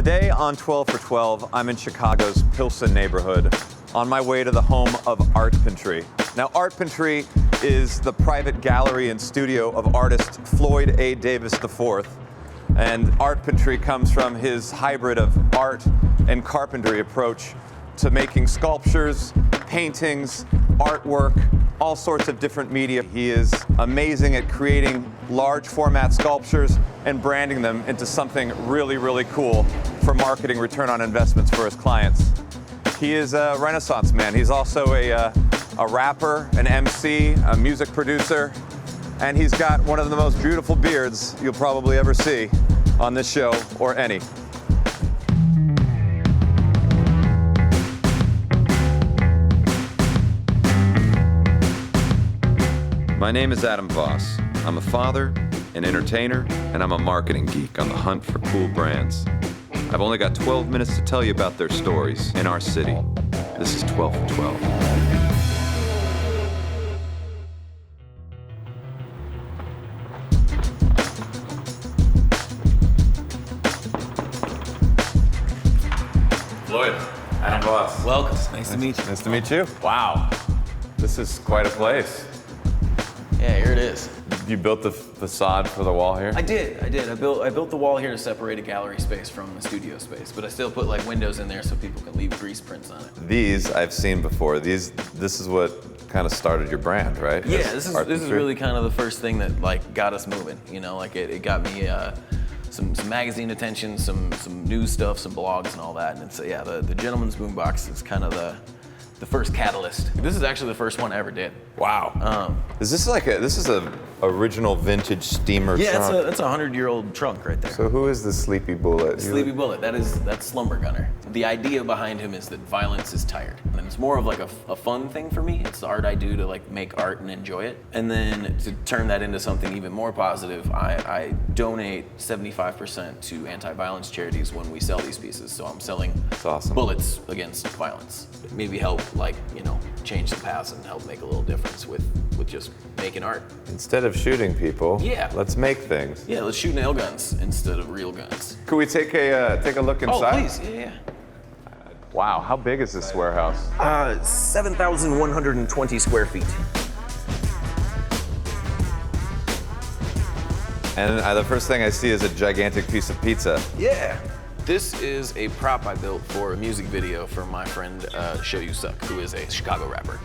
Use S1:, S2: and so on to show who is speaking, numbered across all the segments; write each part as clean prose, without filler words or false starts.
S1: Today on 12 for 12, I'm in Chicago's Pilsen neighborhood on my way to the home of Artpentry. Now, Artpentry is the private gallery and studio of artist Floyd A. Davis IV. And Artpentry comes from his hybrid of art and carpentry approach to making sculptures, paintings, artwork, all sorts of different media. He is amazing at creating large format sculptures and branding them into something really, really cool for marketing return on investments for his clients. He is a Renaissance man. He's also a rapper, an MC, a music producer, and he's got one of the most beautiful beards you'll probably ever see on this show or any. My name is Adam Voss. I'm a father, an entertainer, and I'm a marketing geek on the hunt for cool brands. I've only got 12 minutes to tell you about their stories in our city. This is 12 for 12. Floyd, Adam Voss.
S2: Welcome. Nice to meet you.
S1: Nice to meet you. Wow, this is quite a place.
S2: Yeah, here it is.
S1: You built the facade for the wall here?
S2: I did. I built the wall here to separate a gallery space from the studio space, but I still put like windows in there so people can leave grease prints on it.
S1: These I've seen before. This is what kind of started your brand, right?
S2: Yeah, this is really kind of the first thing that like got us moving. You know, like it got me some magazine attention, some news stuff, some blogs and all that. And so yeah, the Gentleman's Boombox is kind of the first catalyst. This is actually the first one I ever did.
S1: Wow. Is this a original vintage steamer trunk?
S2: Yeah, it's a 100-year-old trunk right there.
S1: So who is the Sleepy Bullet?
S2: Sleepy Bullet, that's Slumber Gunner. The idea behind him is that violence is tired. And it's more of like a fun thing for me. It's the art I do to like make art and enjoy it. And then to turn that into something even more positive, I donate 75% to anti-violence charities when we sell these pieces. So I'm selling bullets against violence. Maybe help change the past and help make a little difference with just making art.
S1: Instead of shooting people, let's make things.
S2: Yeah, let's shoot nail guns instead of real guns.
S1: Could we take a look inside?
S2: Oh, please, yeah.
S1: Wow, how big is this warehouse?
S2: 7,120 square feet.
S1: And the first thing I see is a gigantic piece of pizza.
S2: Yeah. This is a prop I built for a music video for my friend Show You Suck, who is a Chicago rapper.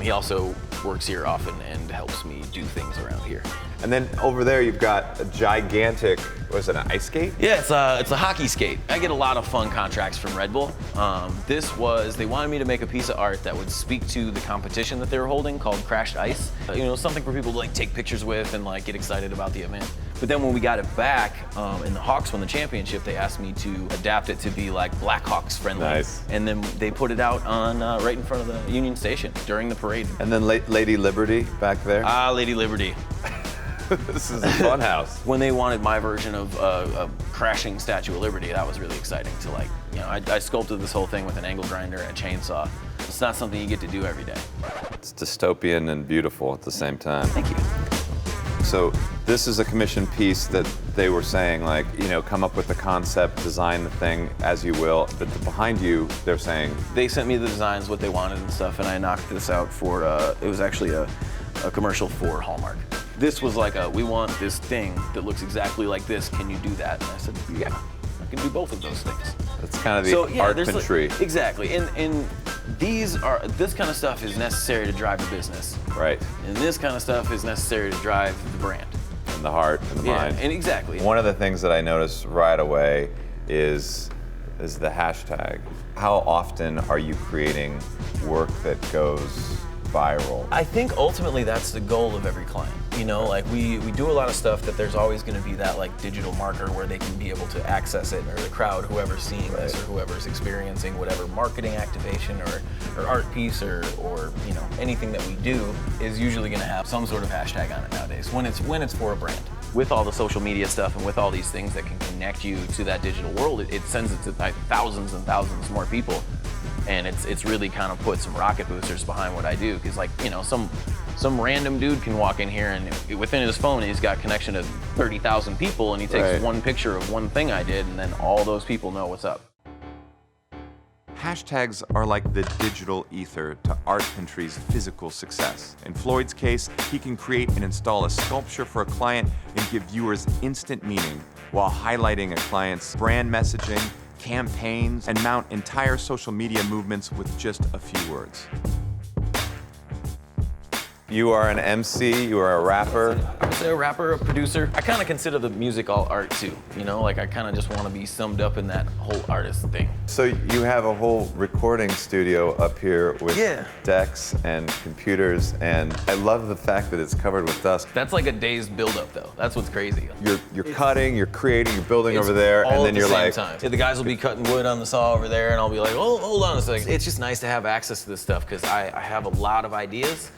S2: He also works here often and helps me do things around here.
S1: And then over there you've got a gigantic, what is it, an ice skate?
S2: Yeah, it's a hockey skate. I get a lot of fun contracts from Red Bull. They wanted me to make a piece of art that would speak to the competition that they were holding called Crashed Ice. Something for people to like take pictures with and like get excited about the event. But then when we got it back, and the Hawks won the championship, they asked me to adapt it to be like Blackhawks friendly.
S1: Nice.
S2: And then they put it out on right in front of the Union Station during the parade.
S1: And then Lady Liberty back there?
S2: Ah, Lady Liberty.
S1: This is a fun house.
S2: When they wanted my version of a crashing Statue of Liberty, that was really exciting to I sculpted this whole thing with an angle grinder and a chainsaw. It's not something you get to do every day.
S1: It's dystopian and beautiful at the same time.
S2: Thank you.
S1: So this is a commission piece that they were saying come up with the concept, design the thing as you will, but behind you, they're saying...
S2: They sent me the designs, what they wanted and stuff, and I knocked this out for, it was actually a commercial for Hallmark. This was like we want this thing that looks exactly like this, can you do that? And I said, yeah, I can do both of those things.
S1: That's kind of the Artpentry.
S2: Exactly, and this kind of stuff is necessary to drive the business.
S1: Right.
S2: And this kind of stuff is necessary to drive the brand.
S1: And the heart and the mind.
S2: And exactly.
S1: One of the things that I noticed right away is the hashtag. How often are you creating work that goes viral?
S2: I think ultimately that's the goal of every client. We do a lot of stuff that there's always going to be that like digital marker where they can be able to access it, or the crowd, whoever's seeing this or whoever's experiencing whatever marketing activation or art piece or anything that we do is usually going to have some sort of hashtag on it nowadays when it's for a brand. With all the social media stuff and with all these things that can connect you to that digital world, it sends it to thousands and thousands more people. And it's really kind of put some rocket boosters behind what I do, because some Some random dude can walk in here and within his phone, he's got connection to 30,000 people, and he takes one picture of one thing I did, and then all those people know what's up.
S1: Hashtags are like the digital ether to Artpentry's physical success. In Floyd's case, he can create and install a sculpture for a client and give viewers instant meaning while highlighting a client's brand messaging, campaigns, and mount entire social media movements with just a few words. You are an MC, you are a rapper.
S2: I would say a rapper, a producer. I kind of consider the music all art too, you know? Like I kind of just want to be summed up in that whole artist thing.
S1: So you have a whole recording studio up here with decks and computers, and I love the fact that it's covered with dust.
S2: That's like a day's buildup though. That's what's crazy.
S1: You're cutting, you're creating, you're building over there, and then you're like...
S2: time. The guys will be cutting wood on the saw over there, and I'll be like, oh, hold on a second. It's just nice to have access to this stuff because I have a lot of ideas,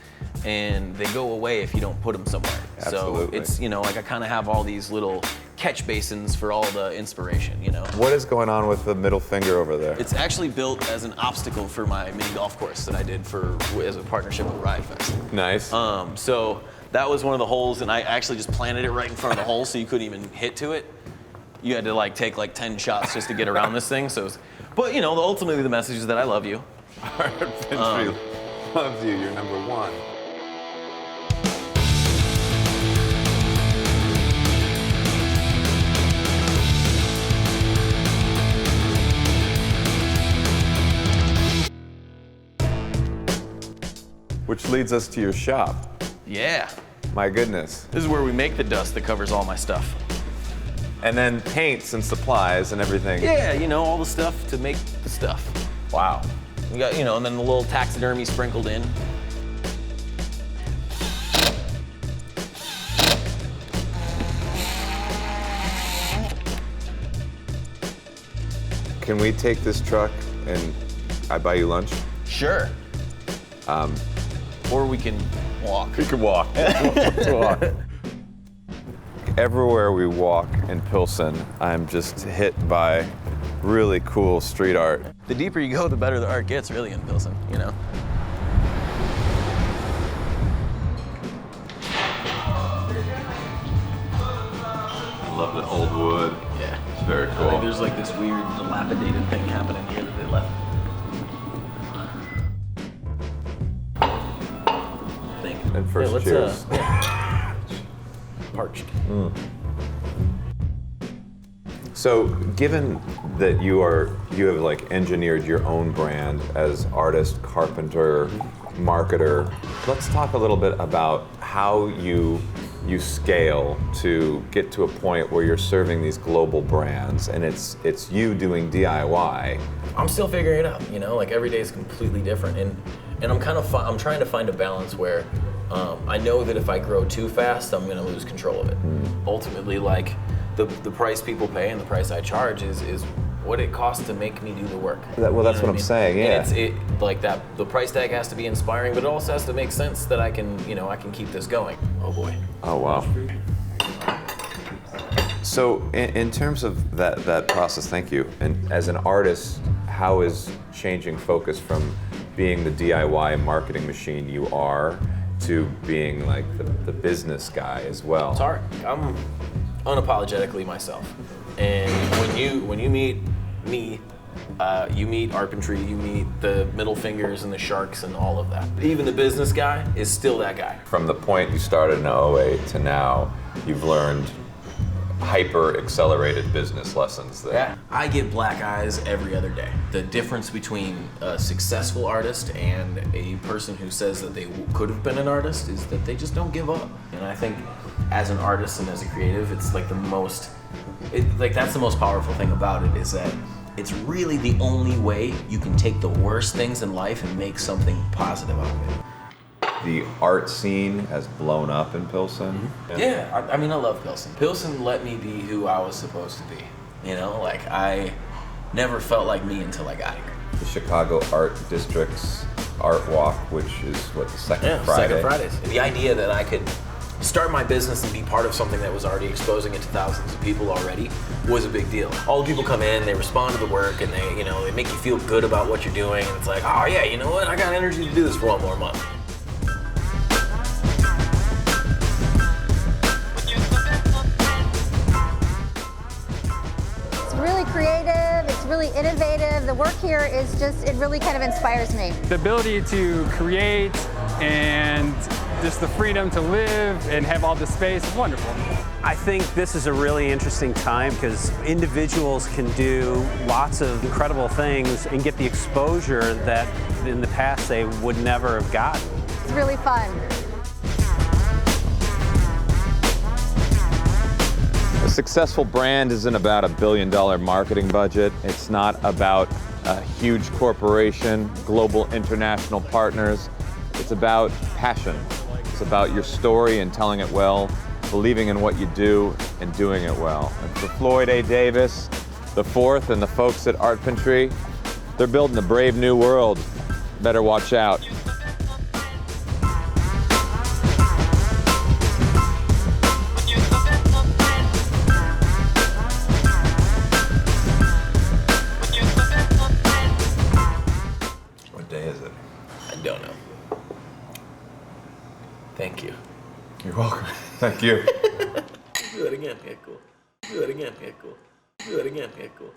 S2: and they go away if you don't put them somewhere.
S1: Absolutely.
S2: So it's, you know, like I kind of have all these little catch basins for all the inspiration, you know.
S1: What is going on with the middle finger over there?
S2: It's actually built as an obstacle for my mini golf course that I did as a partnership with Ride Fest.
S1: Nice.
S2: So that was one of the holes, and I actually just planted it right in front of the hole so you couldn't even hit to it. You had to like take like 10 shots just to get around this thing. So, but you know, ultimately the message is that I love you.
S1: Artpentry loves you, you're number one. Which leads us to your shop.
S2: Yeah.
S1: My goodness.
S2: This is where we make the dust that covers all my stuff.
S1: And then paints and supplies and everything.
S2: Yeah, you know, all the stuff to make the stuff.
S1: Wow.
S2: We got, you know, and then the little taxidermy sprinkled in.
S1: Can we take this truck and I buy you lunch?
S2: Sure. Or we can walk.
S1: We can walk. Let's walk. Everywhere we walk in Pilsen, I'm just hit by really cool street art.
S2: The deeper you go, the better the art gets, really, in Pilsen, you know?
S1: I love the old wood.
S2: Yeah.
S1: It's very
S2: I
S1: cool.
S2: think there's like this weird dilapidated thing happening here that they left.
S1: And first, cheers.
S2: Parched.
S1: So, given that you have like engineered your own brand as artist, carpenter, marketer, let's talk a little bit about how you scale to get to a point where you're serving these global brands, and it's you doing DIY.
S2: I'm still figuring it out, you know. Like every day is completely different, and I'm trying to find a balance where I know that if I grow too fast, I'm gonna lose control of it. Ultimately, like the price people pay and the price I charge is what it costs to make me do the work.
S1: That's what I'm saying. Yeah.
S2: And it's like that. The price tag has to be inspiring, but it also has to make sense that I can keep this going. Oh boy.
S1: Oh wow. So in terms of that process, thank you. And as an artist, how is changing focus from being the DIY marketing machine you are to being like the business guy as well?
S2: It's hard. I'm unapologetically myself. And when you meet me, you meet Artpentry, you meet the middle fingers and the sharks and all of that. Even the business guy is still that guy.
S1: From the point you started in 2008 to now, you've learned hyper-accelerated business lessons there.
S2: Yeah. I get black eyes every other day. The difference between a successful artist and a person who says that they could have been an artist is that they just don't give up. And I think as an artist and as a creative, it's like that's the most powerful thing about it, is that it's really the only way you can take the worst things in life and make something positive out of it.
S1: The art scene has blown up in Pilsen.
S2: Mm-hmm. Yeah, I mean, I love Pilsen. Pilsen let me be who I was supposed to be. You know, like I never felt like me until I got here.
S1: The Chicago Art District's Art Walk, which is what, the second Friday?
S2: Second Fridays. The idea that I could start my business and be part of something that was already exposing it to thousands of people already was a big deal. All the people come in, they respond to the work, and they make you feel good about what you're doing, and it's like, oh yeah, you know what? I got energy to do this for one more month.
S3: really creative, it's really innovative. The work here is just, it really kind of inspires me.
S4: The ability to create and just the freedom to live and have all this space is wonderful.
S5: I think this is a really interesting time because individuals can do lots of incredible things and get the exposure that in the past they would never have gotten.
S3: It's really fun.
S1: A successful brand isn't about $1 billion marketing budget. It's not about a huge corporation, global international partners. It's about passion. It's about your story and telling it well, believing in what you do and doing it well. And for Floyd A. Davis, the fourth, and the folks at Artpentry, they're building a brave new world. Better watch out. What day is it?
S2: I don't know. Thank you.
S1: You're welcome. Thank you.
S2: Do it again. Yeah, cool. Do it again. Yeah, cool. Do it again. Yeah, cool.